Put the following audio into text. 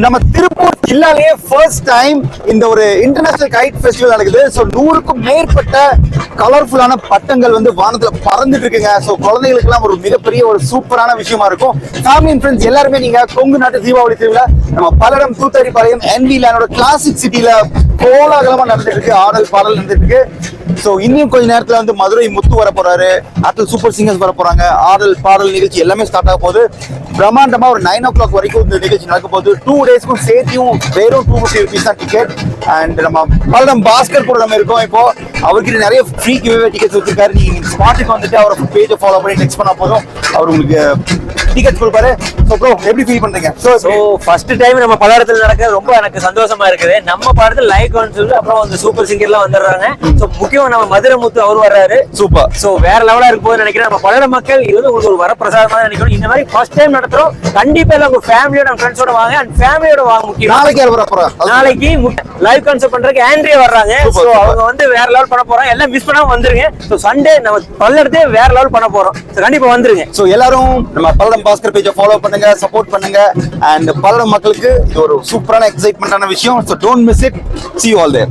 நம்ம Tiruppur ஜில்லாலேயே first time இந்த ஒரு இன்டர்நேஷனல் கைட் ஃபெஸ்டிவல் நடக்குது. ஸோ 100க்கும் மேற்பட்ட கலர்ஃபுல்லான பட்டங்கள் வந்து வானத்துல பறந்துட்டு இருக்குங்க. ஸோ குழந்தைகளுக்கு எல்லாம் ஒரு மிகப்பெரிய ஒரு சூப்பரான விஷயமா இருக்கும். ஃபேமிலி அண்ட் ஃப்ரெண்ட்ஸ் எல்லாருமே நீங்க கொங்கு நாட்டு தீபாவளி திருவிழா நம்ம பல்லடம் தூத்தடிப்பாளையம் NV லேனோட கிளாசிக் சிட்டில கோலாகலமா நடந்துட்டு இருக்கு. ஆடல் பாடல் நடந்துட்டு இருக்கு. ஸோ இன்னும் கொஞ்ச நேரத்துல வந்து மதுரை முத்து வர போறாரு, அத்தல் சூப்பர் சிங்கர்ஸ் வர போறாங்க. ஆடல் பாடல் நிகழ்ச்சி எல்லாமே ஸ்டார்ட் ஆக போகுது. பிரம்மாண்டமா ஒரு 9 o'clock வரைக்கும் இந்த நிகழ்ச்சி நடக்க போகுது. 2 daysக்கும் சேர்த்தியும் வெறும் 250 rupees தான் டிக்கெட். அண்ட் நம்ம பல்லடம் பாஸ்கர் கூட நம்ம இருக்கோம். இப்போ அவர்கிட்ட நிறைய ஃப்ரீ கிவ்அவே டிக்கெட்ஸ் வச்சிருக்காரு. நீங்க ஸ்பாட்டுக்கு வந்துட்டு அவரோட பேஜை ஃபாலோ பண்ணி டெக்ஸ்ட் பண்ணா போதும், அவர் உங்களுக்கு டிக்கெட் கொடுப்பாரு. ஸோ ப்ரோ எப்படி ஃபீல் பண்றீங்க? ஸோ ஃபர்ஸ்ட் டைம் நம்ம பல்லடத்தில் நடக்க ரொம்ப எனக்கு சந்தோஷமா இருக்குது. நம்ம படத்தில் லைவ் கான்சர்ட் அப்புறம் அந்த சூப்பர் சிங்கர்லாம் வந்துடுறாங்க. ஸோ முக்கியமா நம்ம மதுரை முத்து அவர் வர்றாரு. சூப்பர். ஸோ வேற லெவலா இருக்கும் போது நினைக்கிறேன். நம்ம பல்லட மக்கள் இது வந்து உங்களுக்கு ஒரு வரப்பிரசாதமா நினைக்கணும். இந்த மாதிரி ஃபர்ஸ்ட் டைம் நடத்துறோம். கண்டிப்பா எல்லாம் உங்க ஃபேமிலியோட ஃப்ரெண்ட்ஸோட வாங்க. அண்ட் ஃபேமிலியோட வாங்க. முக்கியம் நாளைக்கு யார் வர போறா? நாளைக்கு லைவ் கான்சர்ட் பண்றதுக்கு ஆண்ட்ரியா வர்றாங்க. ஸோ அவங்க வந்து வேற லெவல் பண்ண போறாங்க. எல்லாம் மிஸ் பண்ணாம வந்துருங்க. ஸோ சண்டே நம்ம பல்லடத்தே வேற லெவல் பண்ண போறோம். ஸோ கண்டிப்பா வந்துருங்க. ஸோ எல்லாரும் நம்ம பல்லடம் பாஸ்கர் பேஜை ஃபாலோ பண்ணுங்க, சப்போர்ட் பண்ணுங்க. அண்ட் பல்லடம் மக்களுக்கு இது ஒரு சூப்பரான எக்ஸைட்மெண்டான விஷயம். So don't miss it. See you all there.